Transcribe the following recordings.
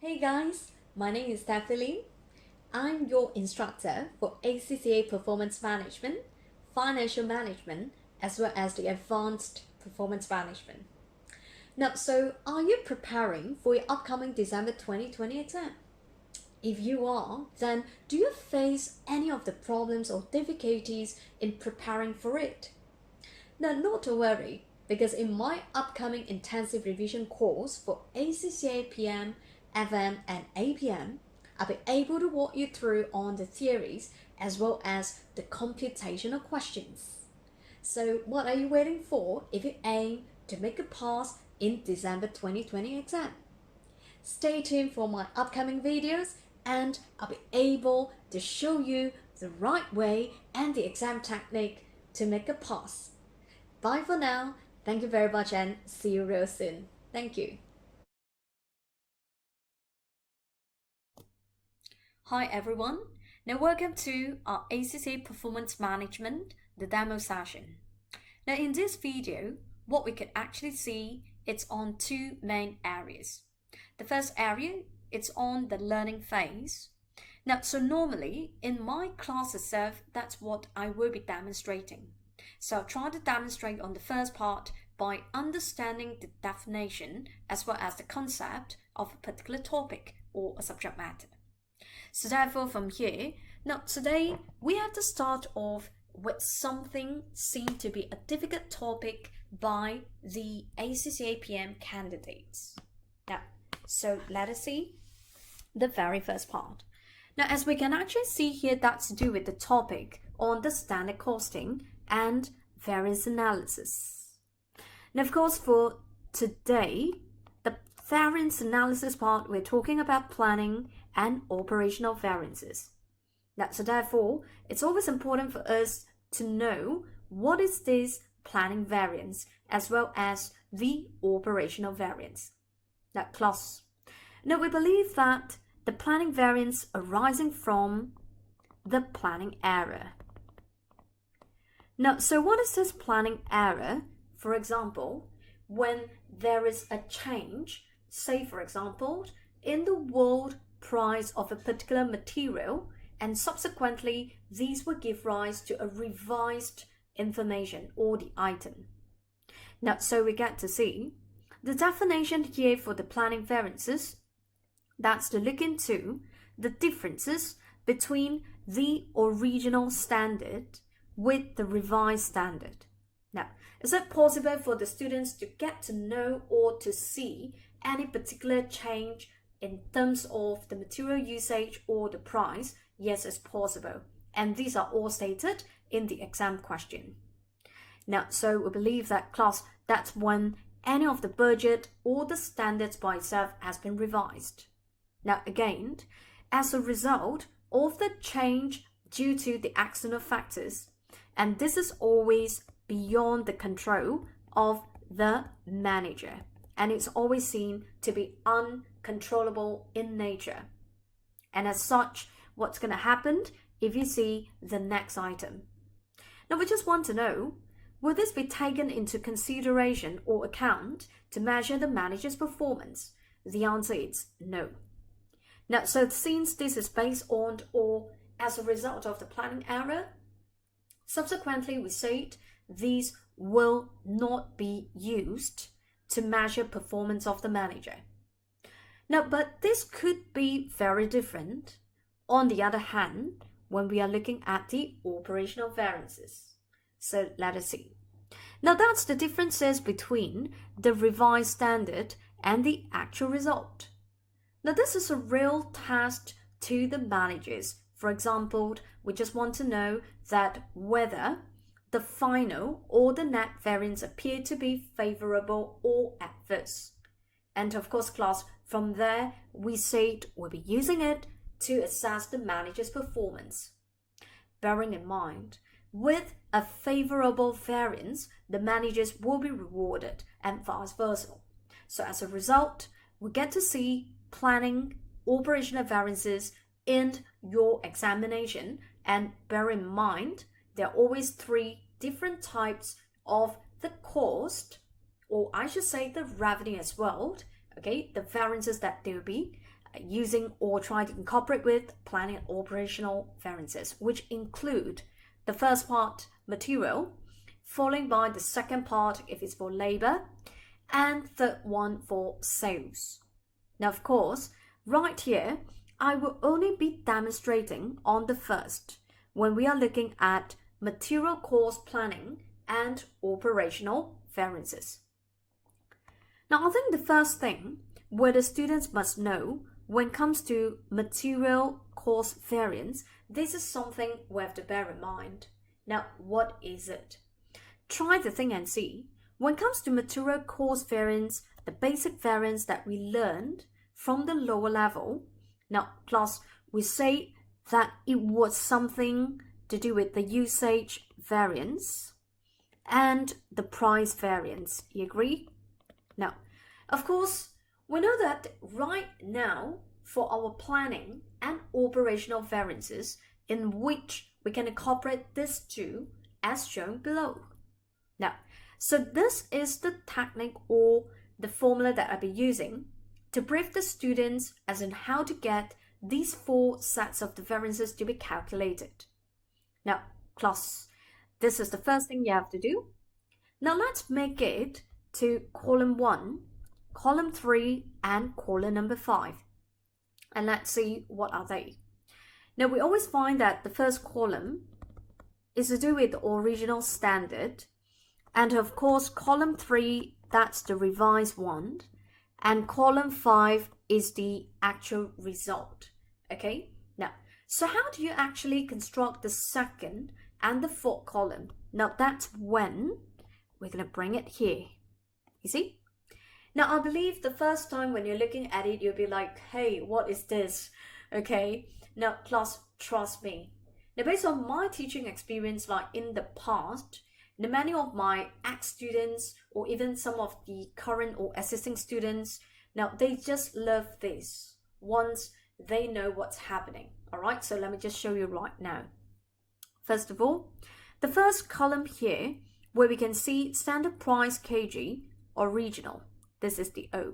Hey guys, my name is Stephy Lim. I'm your instructor for ACCA Performance Management, Financial Management, as well as the Advanced Performance Management. Now, so are you preparing for your upcoming December 2020 exam? If you are, then do you face any of the problems or difficulties in preparing for it? Now, not to worry, because in my upcoming intensive revision course for ACCA PM, FM, and APM, I'll be able to walk you through on the theories as well as the computational questions. So, what are you waiting for if you aim to make a pass in December 2020 exam? Stay tuned for my upcoming videos and I'll be able to show you the right way and the exam technique to make a pass. Bye for now. Thank you very much and see you real soon. Thank you. Hi everyone. Now welcome to our ACCA Performance Management, the demo session. Now in this video, what we could actually see, it's on two main areas. The first area, it's on the learning phase. Now, so normally in my class itself, that's what I will be demonstrating. So I'll try to demonstrate on the first part by understanding the definition as well as the concept of a particular topic or a subject matter. So therefore from here, now today we have to start off with something seen to be a difficult topic by the ACCA PM candidates. Now, so let us see the very first part. Now, as we can actually see here, that's to do with the topic on the standard costing and variance analysis. Now, of course, for today, the variance analysis part, we're talking about planning and operational variances. Now, so therefore, it's always important for us to know what is this planning variance as well as the operational variance. Now, class. Now, we believe that the planning variance arising from the planning error. Now, so what is this planning error? For example, when there is a change, say for example, in the world price of a particular material, and subsequently these will give rise to a revised information or the item. Now, so we get to see the definition here for the planning variances. That's to look into the differences between the original standard with the revised standard. Now, is it possible for the students to get to know or to see any particular change in terms of the material usage or the price? Yes, it's possible. And these are all stated in the exam question. Now, so we believe that class, that's when any of the budget or the standards by itself has been revised. Now, again, as a result of the change due to the external factors, and this is always beyond the control of the manager, and it's always seen to be uncontrollable in nature. And as such, what's going to happen if you see the next item? Now, we just want to know, will this be taken into consideration or account to measure the manager's performance? The answer is no. Now, so since this is based on or as a result of the planning error, subsequently we said these will not be used to measure performance of the manager. Now, but this could be very different, on the other hand, when we are looking at the operational variances. So let us see. Now, that's the differences between the revised standard and the actual result. Now, this is a real test to the managers. For example, we just want to know that whether the final or the net variance appear to be favorable or adverse. And of course, class, from there, we said we'll be using it to assess the manager's performance. Bearing in mind, with a favorable variance, the managers will be rewarded and vice versa. So as a result, we get to see planning operational variances in your examination, and bear in mind there are always three different types of the cost, or I should say the revenue as well. Okay, the variances that there will be using or try to incorporate with planning and operational variances, which include the first part, material, followed by the second part if it's for labor, and third one for sales. Now, of course, right here, I will only be demonstrating on the first when we are looking at material cost planning and operational variances. Now, I think the first thing where the students must know when it comes to material cost variance, this is something we have to bear in mind. Now, what is it? Try to think and see. When it comes to material cost variance, the basic variance that we learned from the lower level, now, class, we say that it was something to do with the usage variance and the price variance. You agree? Now, of course, we know that right now for our planning and operational variances in which we can incorporate these two as shown below. Now, so this is the technique or the formula that I'll be using to brief the students as in how to get these four sets of the variances to be calculated. Now, class, this is the first thing you have to do. Now, let's make it to column 1, column 3, and column number 5. And let's see what are they. Now, we always find that the first column is to do with the original standard. And of course, column 3, that's the revised one. And column 5 is the actual result. Okay? Now, so how do you actually construct the second and the fourth column? Now, that's when we're going to bring it here. You see? Now, I believe the first time when you're looking at it, you'll be like, hey, what is this? Okay? Now, class, trust me. Now, based on my teaching experience, like in the past, many of my ex-students or even some of the current or assisting students, now they just love this once they know what's happening. All right, so let me just show you right now. First of all, the first column here where we can see standard price kg original. This is the O.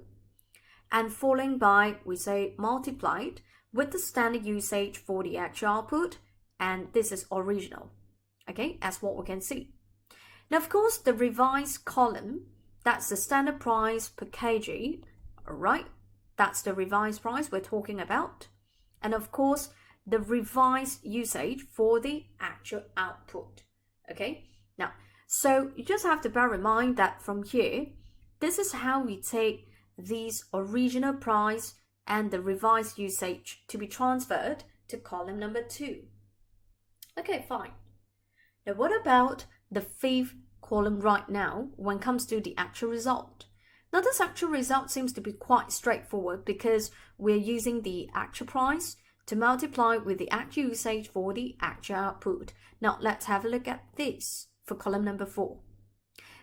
And following by, we say multiplied with the standard usage for the actual output. And this is original. Okay, as what we can see. Now, of course, the revised column, that's the standard price per kg, all right? That's the revised price we're talking about. And of course, the revised usage for the actual output, okay? Now, so you just have to bear in mind that from here, this is how we take these original price and the revised usage to be transferred to column number 2. Okay, fine. Now, what about the fifth column right now when it comes to the actual result? Now, this actual result seems to be quite straightforward because we're using the actual price to multiply with the actual usage for the actual output. Now, let's have a look at this for column number 4.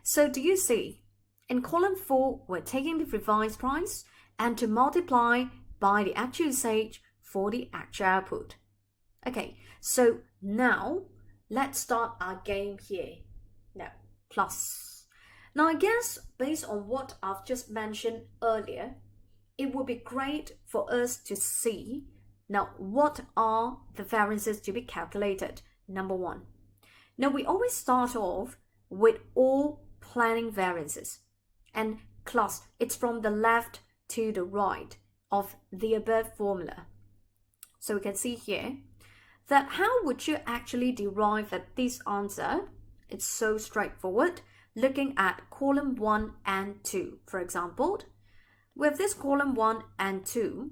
So, do you see? In column 4, we're taking the revised price and to multiply by the actual usage for the actual output. Okay, so now let's start our game here. Now, plus. Now, I guess based on what I've just mentioned earlier, it would be great for us to see now what are the variances to be calculated. Number 1. Now, we always start off with all planning variances. And class, it's from the left to the right of the above formula. So we can see here that how would you actually derive at this answer? It's so straightforward. Looking at column 1 and 2, for example, with this column 1 and 2,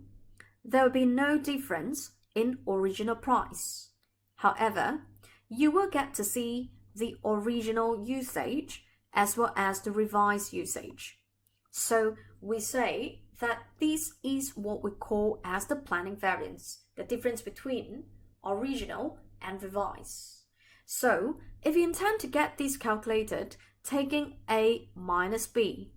there will be no difference in original price. However, you will get to see the original usage as well as the revised usage. So we say that this is what we call as the planning variance, the difference between original and revised. So if you intend to get this calculated, taking A minus B,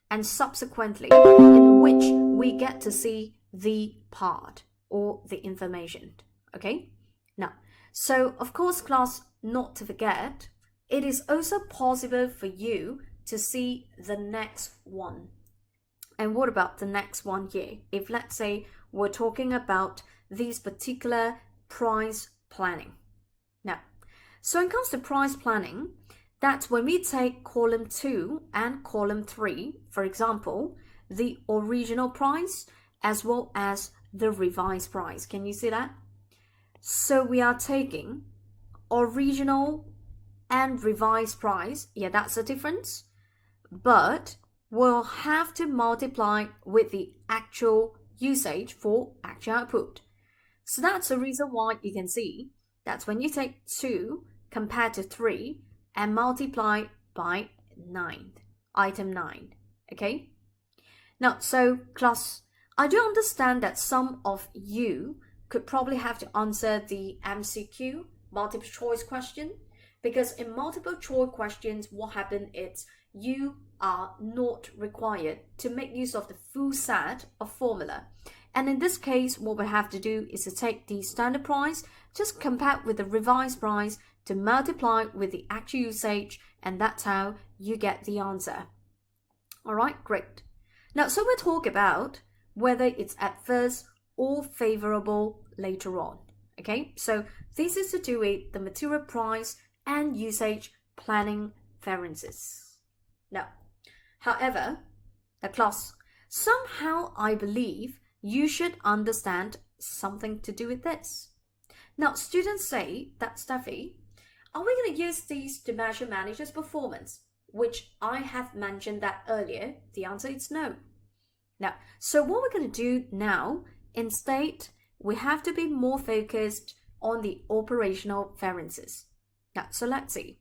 and subsequently in which we get to see the part or the information, okay? Now, so of course, class, not to forget, it is also possible for you to see the next one. And what about the next one here? If let's say we're talking about these particular price planning. Now, so when it comes to price planning, that's when we take column 2 and column 3, for example, the original price as well as the revised price. Can you see that? So we are taking original and revised price. Yeah, that's the difference. But we'll have to multiply with the actual usage for actual output. So that's the reason why you can see that's when you take 2 compared to 3 and multiply by 9, item 9. Okay? Now, so class, I do understand that some of you could probably have to answer the MCQ, multiple choice question, because in multiple choice questions, what happens is you are not required to make use of the full set of formula. And in this case, what we have to do is to take the standard price, just compare with the revised price to multiply with the actual usage, and that's how you get the answer. All right, great. Now, so we'll talk about whether it's adverse or favorable later on. Okay, so this is to do with the material price and usage planning variances. Now, however, the class, somehow I believe you should understand something to do with this. Now, students say that, Steffi, are we going to use these to measure manager's performance? Which I have mentioned that earlier. The answer is no. Now, so what we're going to do now, instead, we have to be more focused on the operational variances. Now, so let's see.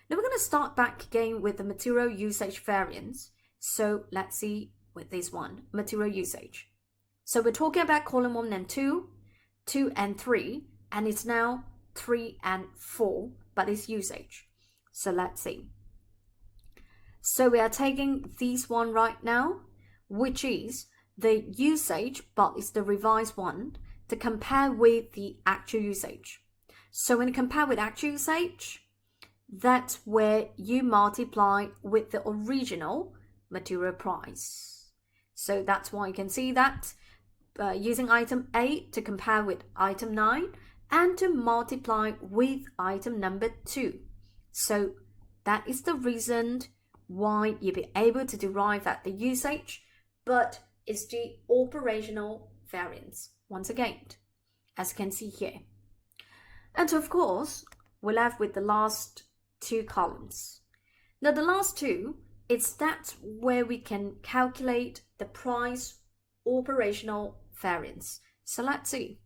Now we're going to start back again with the material usage variance. So let's see with this one, material usage. So we're talking about column 1 and 2, 2 and 3, and it's now 3 and 4, but it's usage. So let's see. So we are taking this one right now, which is the usage, but it's the revised one, to compare with the actual usage. So when you compare with actual usage, that's where you multiply with the original material price. So that's why you can see that using item 8 to compare with item 9 and to multiply with item number 2. So that is the reason why you'll be able to derive at the usage, but it's the operational variance once again, as you can see here. And of course, we're left with the last 2 columns. Now the last 2, it's that where we can calculate the price operational variance. So let's see.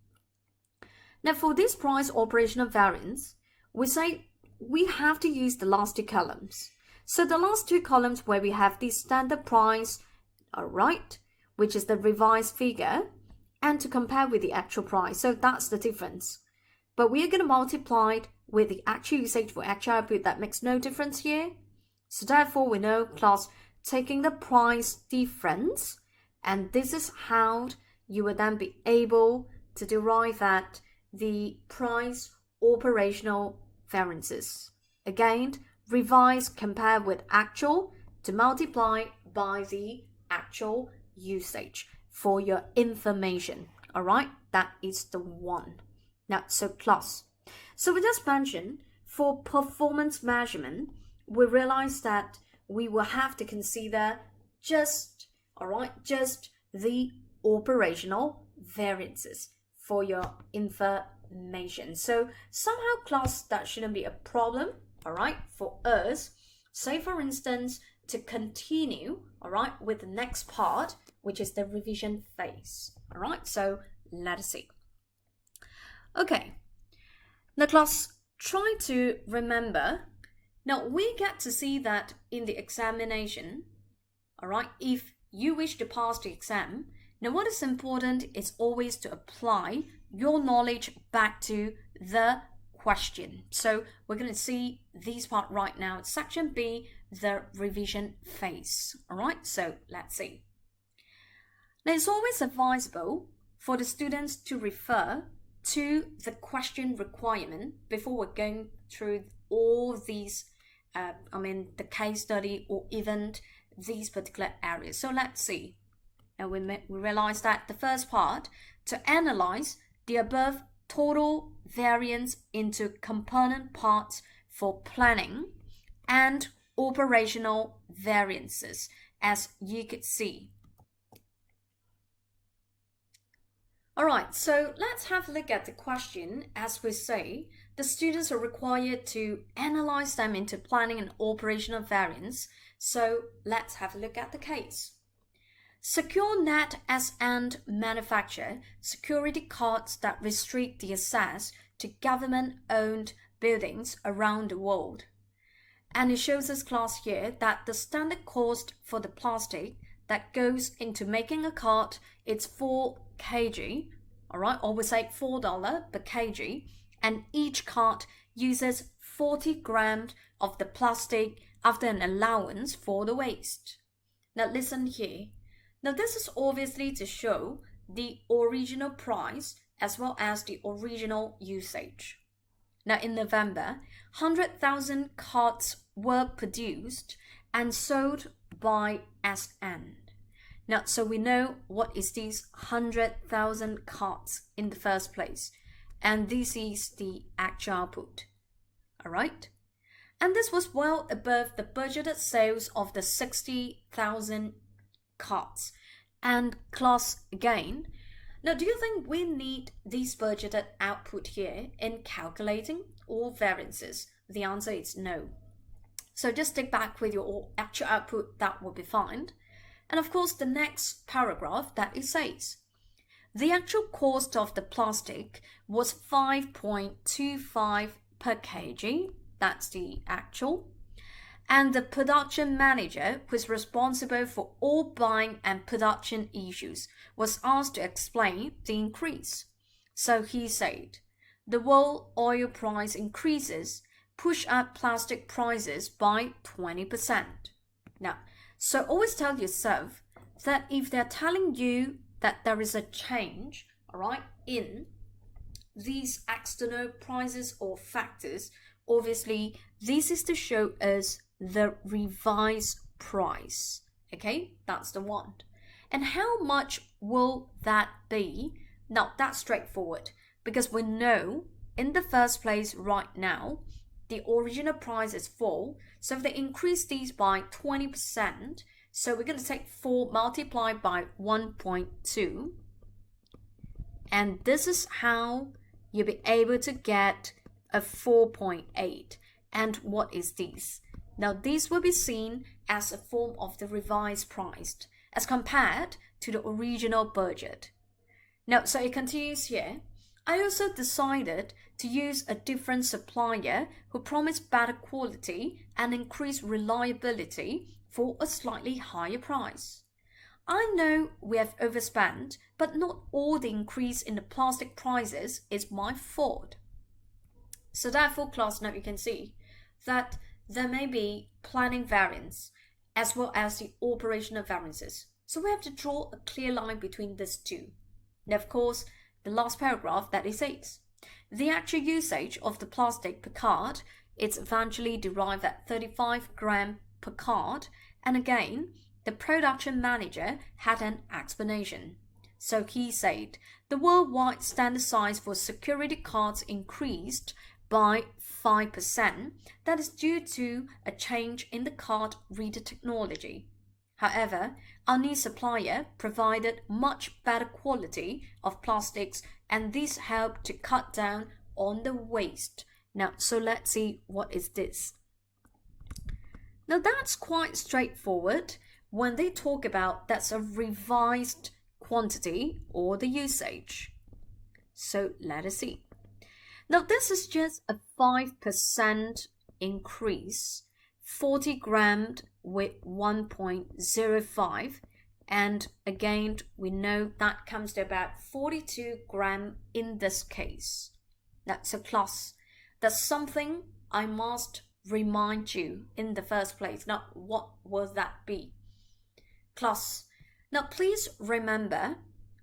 Now for this price operational variance, we say we have to use the last 2 columns. So the last 2 columns where we have the standard price, alright, which is the revised figure, and to compare with the actual price. So that's the difference. But we are going to multiply it with the actual usage for actual output. That makes no difference here. So therefore, we know class taking the price difference, and this is how you will then be able to derive at the price operational variances. Again, revise, compare with actual to multiply by the actual usage for your information. All right, that is the one. Now, so class. So we just mentioned for performance measurement, we realized that we will have to consider just the operational variances for your information. So somehow class, that shouldn't be a problem, all right, for us. Say for instance, to continue, all right, with the next part, which is the revision phase. All right, so let us see. Okay, now class, try to remember. Now we get to see that in the examination, all right, if you wish to pass the exam, now what is important is always to apply your knowledge back to the question. So we're going to see this part right now. It's section B, the revision phase. All right, so let's see. Now it's always advisable for the students to refer to the question requirement before we're going through all these, the case study or even these particular areas. So let's see. Now we realize that the first part, to analyze the above total variance into component parts for planning and operational variances, as you could see. Alright, so let's have a look at the question. As we say, the students are required to analyze them into planning and operational variance. So let's have a look at the case. SecureNet S&T manufacture security cards that restrict the access to government-owned buildings around the world. And it shows this class here that the standard cost for the plastic that goes into making a card, it's 4 kg, alright, or we say $4 per kg, and each card uses 40 grams of the plastic after an allowance for the waste. Now listen here. Now this is obviously to show the original price as well as the original usage. Now in November, 100,000 cards were produced and sold by S&T. Now, so we know what is these 100,000 cards in the first place. And this is the actual output. Alright? And this was well above the budgeted sales of the 60,000 cards. And class again. Now, do you think we need this budgeted output here in calculating all variances? The answer is no. So just stick back with your actual output, that will be fine. And of course, the next paragraph that it says, the actual cost of the plastic was 5.25 per kg. That's the actual. And the production manager, who is responsible for all buying and production issues, was asked to explain the increase. So he said, the world oil price increases push up plastic prices by 20%. Now, so always tell yourself that if they're telling you that there is a change, all right, in these external prices or factors, obviously this is to show us the revised price. Okay, that's the one. And how much will that be? Now, that's straightforward because we know in the first place right now, the original price is 4. So if they increase these by 20%, so we're going to take 4 multiplied by 1.2. And this is how you'll be able to get a 4.8. And what is this? Now, this will be seen as a form of the revised price as compared to the original budget. Now, so it continues here. I also decided to use a different supplier who promised better quality and increased reliability for a slightly higher price. I know we have overspent, but not all the increase in the plastic prices is my fault. So therefore, class, now you can see that there may be planning variance as well as the operational variances. So we have to draw a clear line between these two. And of course, the last paragraph that it says, the actual usage of the plastic per card is eventually derived at 35 grams per card. And again, the production manager had an explanation. So he said, the worldwide standard size for security cards increased by 5%. That is due to a change in the card reader technology. However, our new supplier provided much better quality of plastics, and this helped to cut down on the waste. Now, so let's see what is this. Now, that's quite straightforward when they talk about that's a revised quantity or the usage. So let us see. Now, this is just a 5% increase, 40 grams with 1.05, and again we know that comes to about 42 grams in this case. That's a class. That's something I must remind you in the first place. Now, what will that be? Class. Now, please remember,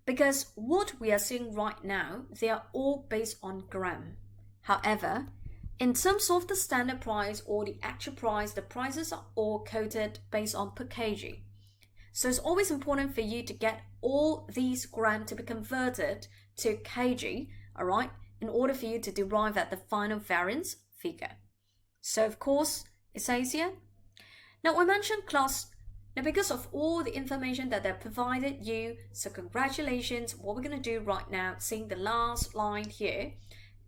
because what we are seeing right now, they are all based on gram. However, in terms of the standard price or the actual price, the prices are all quoted based on per kg. So it's always important for you to get all these gram to be converted to kg, all right, in order for you to derive at the final variance figure. So of course, it says here. Now we mentioned class, now because of all the information that they provided you, so congratulations, what we're going to do right now, seeing the last line here,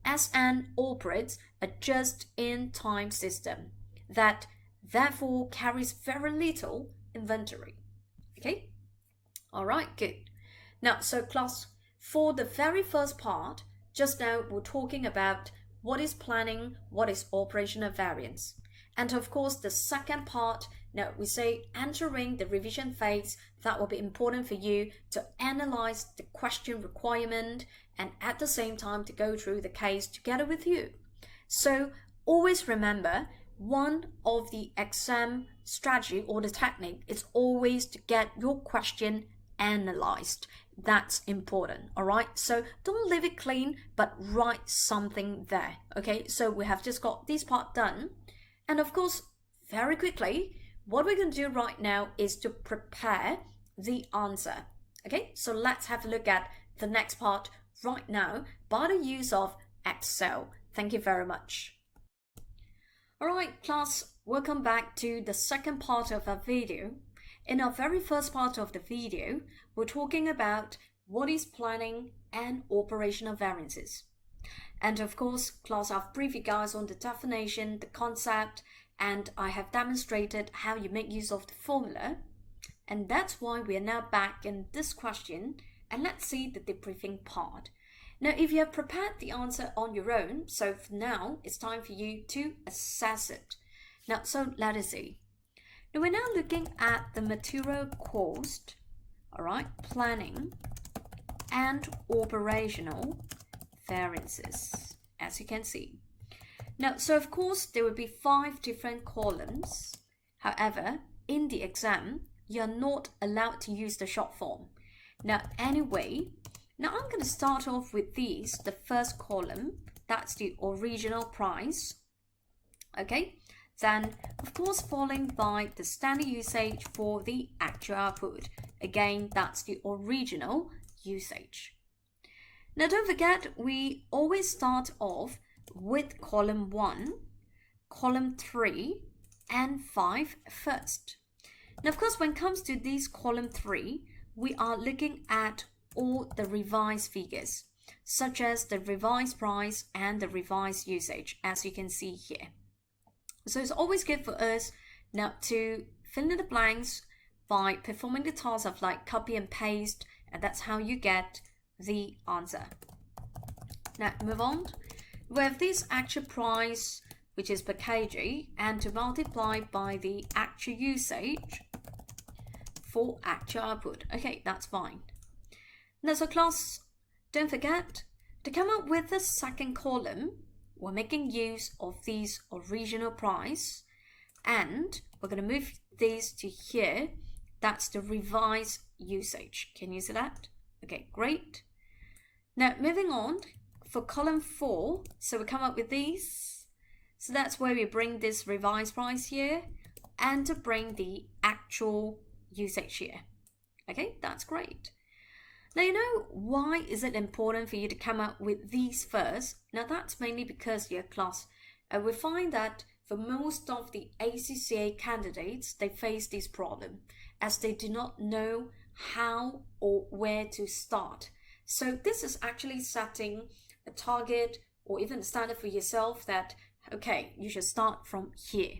SN operates a just-in-time system that therefore carries very little inventory. Okay, all right, good. Now, so class, for the very first part, just now we're talking about what is planning, what is operational variance. And of course, the second part, now we say entering the revision phase, that will be important for you to analyze the question requirement and at the same time to go through the case together with you. So always remember, one of the exam strategy or the technique is always to get your question analyzed. That's important, all right? So don't leave it clean, but write something there, okay? So we have just got this part done. And of course, very quickly, what we're going to do right now is to prepare the answer, okay? So let's have a look at the next part right now by the use of Excel. Thank you very much. All right, class, welcome back to the second part of our video. In our very first part of the video, we're talking about what is planning and operational variances. And of course, class, I've briefed you guys on the definition, the concept, and I have demonstrated how you make use of the formula. And that's why we are now back in this question, and let's see the debriefing part. Now, if you have prepared the answer on your own, so for now, it's time for you to assess it. Now, so let us see. Now, we're now looking at the material cost, all right, planning and operational variances, as you can see. Now, so of course, there will be 5 different columns. However, in the exam, you're not allowed to use the short form. Now, anyway, now I'm going to start off with these, the first column, that's the original price. Okay, then of course, followed by the standard usage for the actual output. Again, that's the original usage. Now, don't forget, we always start off with column 1, column 3, and 5 first. Now, of course, when it comes to this column 3, we are looking at all the revised figures, such as the revised price and the revised usage, as you can see here. So it's always good for us now to fill in the blanks by performing the task of like copy and paste, and that's how you get the answer. Now move on. We have this actual price, which is per kg, and to multiply by the actual usage for actual output. Okay, that's fine. Now, so class, don't forget to come up with the second column. We're making use of this original price, and we're going to move this to here. That's the revised usage. Can you see that? Okay, great. Now, moving on for column 4, so we come up with these. So that's where we bring this revised price here and to bring the actual usage here. Okay, that's great. Now, you know, why is it important for you to come up with these first? Now, that's mainly because your class, we find that for most of the ACCA candidates, they face this problem as they do not know how or where to start. So this is actually setting a target or even a standard for yourself that, okay, you should start from here.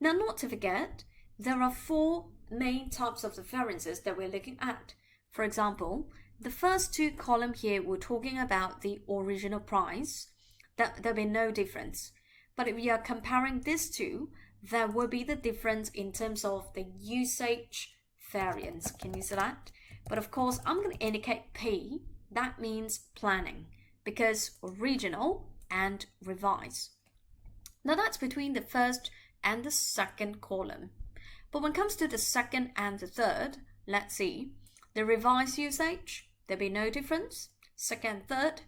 Now, not to forget, there are 4 main types of the variances that we're looking at. For example, the first 2 columns here, we're talking about the original price. There'll be no difference. But if we are comparing these 2, there will be the difference in terms of the usage variance. Can you see that? But of course, I'm going to indicate P. That means planning, because original and revise. Now that's between the first and the second column. But when it comes to the second and the third, let's see. The revised usage, there'll be no difference. Second, third,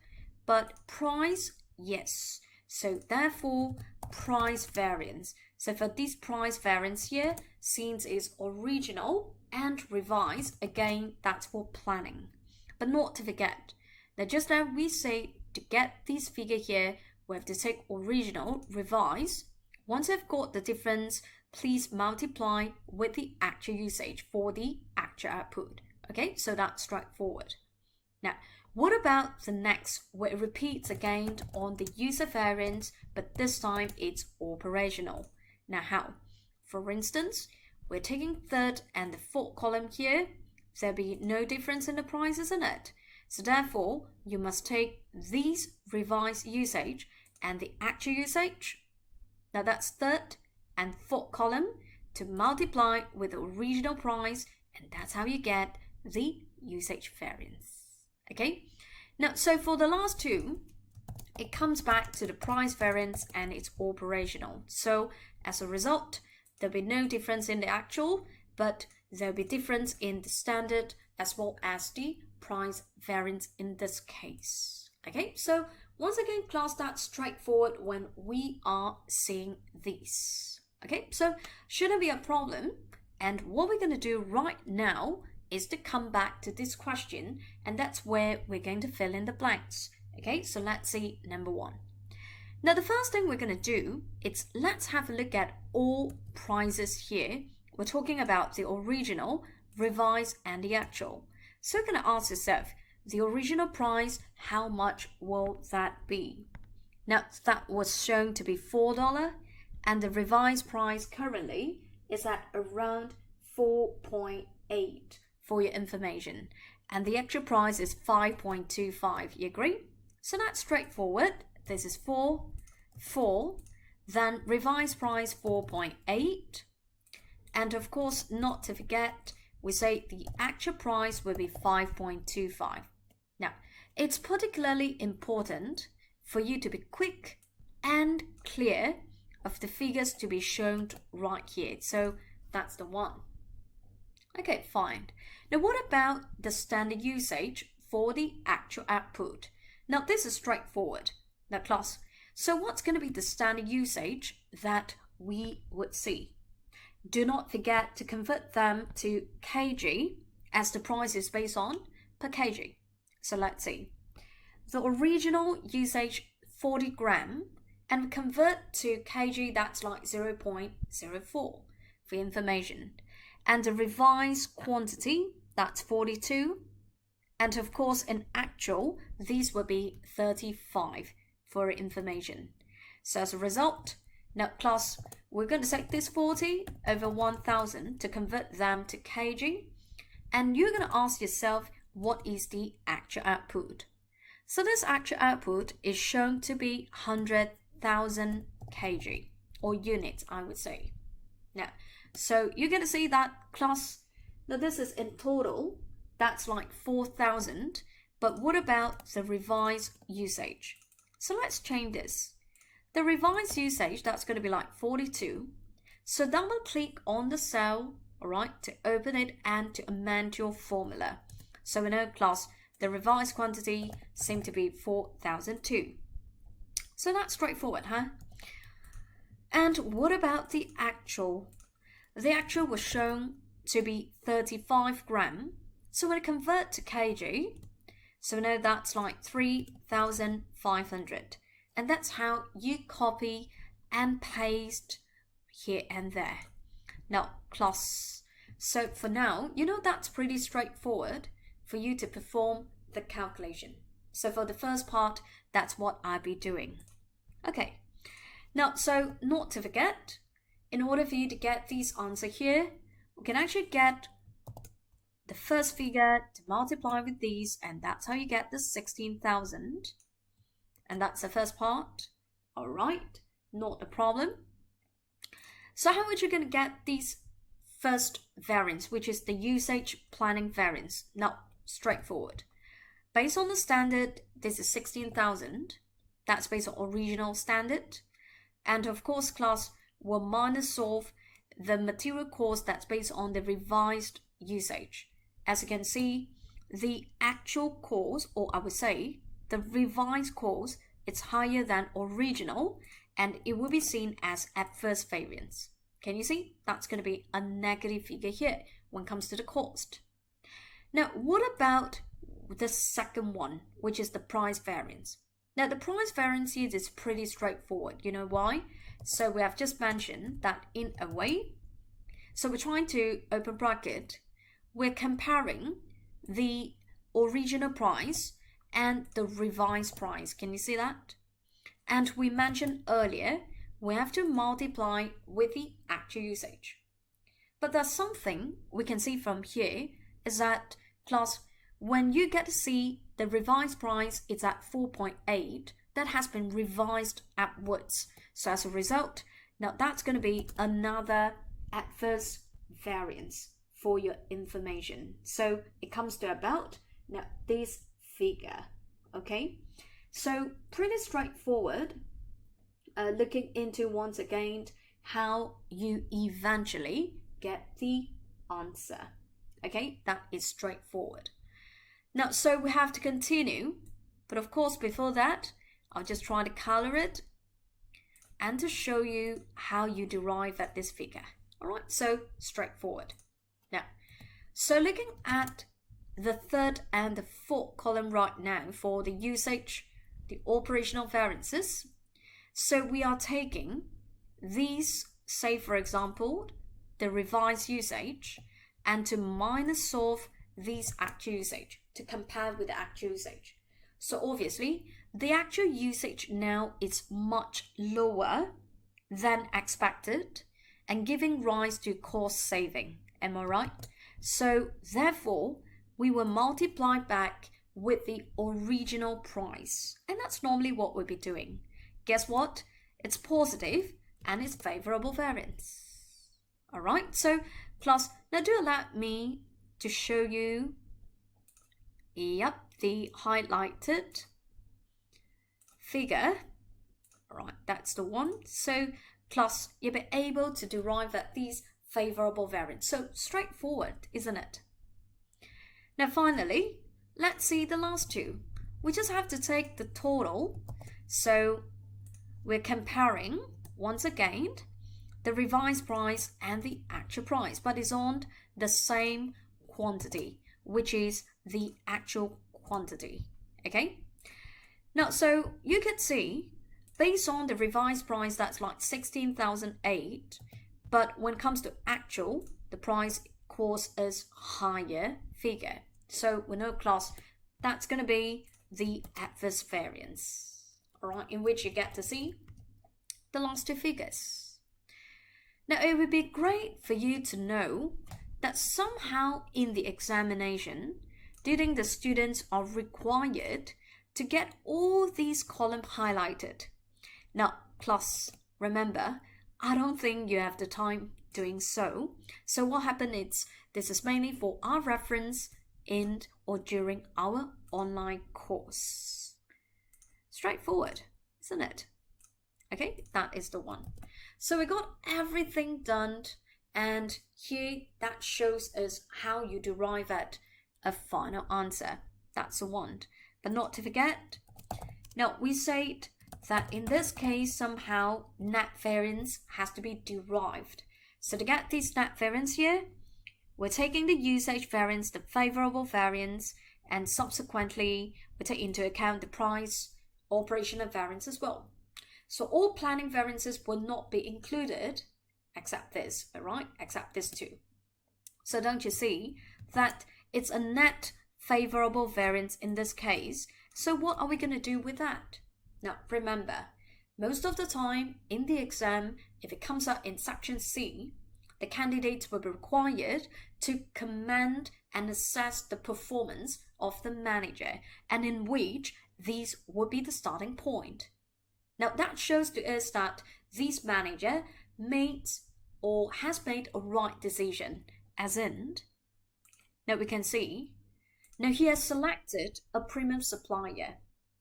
but price, yes. So therefore, price variance. So for this price variance here, since it's original and revise, again, that's for planning. But not to forget, that just now we say to get this figure here, we have to take original, revise. Once I've got the difference, please multiply with the actual usage for the actual output. Okay, so that's straightforward. Now, what about the next, where it repeats again on the user variance, but this time it's operational. Now how? For instance, we're taking third and the fourth column here. There'll be no difference in the price, isn't it? So therefore, you must take these revised usage and the actual usage. Now that's third and fourth column to multiply with the original price, and that's how you get the usage variance. Okay, now so for the last two, it comes back to the price variance and it's operational. So as a result, there'll be no difference in the actual, but there'll be difference in the standard as well as the price variance in this case. Okay, so once again, class, that's straightforward when we are seeing these. Okay, so shouldn't be a problem. And what we're going to do right now is to come back to this question, and that's where we're going to fill in the blanks. Okay, so let's see number one. Now the first thing we're going to do is let's have a look at all prices here. We're talking about the original, revised, and the actual. So you're going to ask yourself, the original price, how much will that be? Now that was shown to be $4, and the revised price currently is at around 4.8 for your information, and the actual price is 5.25. You agree? So that's straightforward. This is 4, then revised price 4.8, and of course, not to forget, we say the actual price will be 5.25. Now, it's particularly important for you to be quick and clear of the figures to be shown right here. So that's the one. Okay, fine. Now, what about the standard usage for the actual output? Now, this is straightforward. Now, class, so what's going to be the standard usage that we would see? Do not forget to convert them to kg, as the price is based on per kg. So let's see. The original usage 40 gram, and we convert to kg, that's like 0.04 for information. And the revised quantity, that's 42. And of course, in actual, these will be 35 for information. So as a result, now class, we're going to take this 40 over 1000 to convert them to kg. And you're going to ask yourself, what is the actual output? So this actual output is shown to be 100,000 kg, or units, I would say. Now, so you're going to see that class, now this is in total, that's like 4,000. But what about the revised usage? So let's change this. The revised usage, that's going to be like 42. So double click on the cell, all right, to open it and to amend your formula. So we know, class, the revised quantity seemed to be 4,002. So that's straightforward, huh? And what about the actual? The actual was shown to be 35 gram. So when I convert to kg, so we know that's like 3,500. And that's how you copy and paste here and there. Now, class, so for now, you know that's pretty straightforward for you to perform the calculation. So for the first part, that's what I'll be doing. Okay, now, so not to forget, in order for you to get these answers here, we can actually get the first figure to multiply with these, and that's how you get the 16,000. And that's the first part. All right, not a problem. So how are you going to get these first variance, which is the usage planning variance? Now, straightforward. Based on the standard, this is 16,000. That's based on original standard. And of course, class will minus solve the material cost that's based on the revised usage. As you can see, the actual cost, or I would say, the revised cost, is higher than original, and it will be seen as adverse variance. Can you see? That's going to be a negative figure here, when it comes to the cost. Now, what about the second one, which is the price variance? Now, the price variance here is pretty straightforward. You know why? So we have just mentioned that in a way, so we're trying to open bracket, we're comparing the original price and the revised price. Can you see that? And we mentioned earlier, we have to multiply with the actual usage. But there's something we can see from here is that class, when you get to see the revised price, it's at 4.8, that has been revised upwards. So as a result, now that's going to be another adverse variance for your information. So it comes to about now this figure. Okay, so pretty straightforward. Looking into once again how you eventually get the answer. Okay, that is straightforward. Now, so we have to continue, but of course before that, I'll just try to color it and to show you how you derive at this figure. All right, so straightforward. Now, so looking at the third and the fourth column right now for the usage, the operational variances. So we are taking these, say for example, the revised usage, and to minus off these actual usage to compare with the actual usage. So obviously, the actual usage now is much lower than expected and giving rise to cost saving. Am I right? So therefore, we will multiply back with the original price. And that's normally what we'll be doing. Guess what? It's positive and it's favorable variance. All right, so plus, now do allow me to show you, yep, the highlighted figure. All right, that's the one. So plus, you'll be able to derive at these favorable variance. So straightforward, isn't it? Now finally, let's see the last two. We just have to take the total. So we're comparing, once again, the revised price and the actual price, but it's on the same quantity, which is the actual quantity. Okay? Now, so you could see, based on the revised price, that's like 16,008, but when it comes to actual, the price course is higher figure. So we know class, that's going to be the adverse variance, all right, in which you get to see the last two figures. Now, it would be great for you to know that somehow in the examination, during the students are required to get all these columns highlighted. Now, plus, remember, I don't think you have the time doing so. So what happened is, this is mainly for our reference in or during our online course. Straightforward, isn't it? Okay, that is the one. So we got everything done, and here that shows us how you derive at a final answer. That's the one. But not to forget, now we said that in this case somehow net variance has to be derived. So to get this net variance here, we're taking the usage variance, the favorable variance, and subsequently we take into account the price operational variance as well. So all planning variances will not be included except this, all right? Except this two. So don't you see that it's a net favorable variance in this case? So what are we going to do with that? Now remember, most of the time in the exam, if it comes out in section C, the candidates will be required to commend and assess the performance of the manager, and in which these would be the starting point. Now that shows to us that this manager made or has made a right decision, as in, now we can see, now he has selected a premium supplier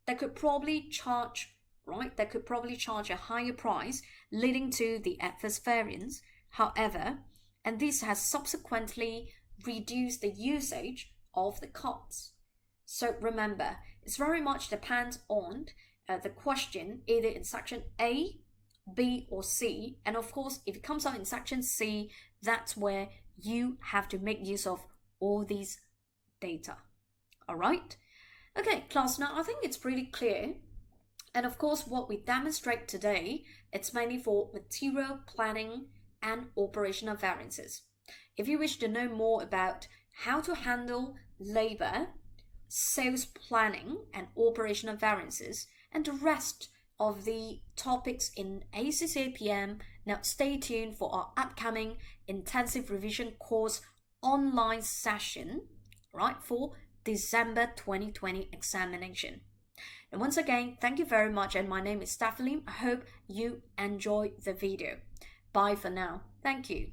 that could probably charge, right, that could probably charge a higher price, leading to the adverse variance. However, and this has subsequently reduced the usage of the cards. So remember, it's very much depends on the question, either in section A, B or C, and of course if it comes out in section C, that's where you have to make use of all these data. All right? Okay, class, now I think it's pretty clear. And of course, what we demonstrate today, it's mainly for material planning and operational variances. If you wish to know more about how to handle labor, sales planning, and operational variances, and the rest of the topics in ACCA PM, now stay tuned for our upcoming intensive revision course online session, right, for December 2020 examination. And once again, thank you very much, and my name is Stephy Lim. I hope you enjoy the video. Bye for now. Thank you.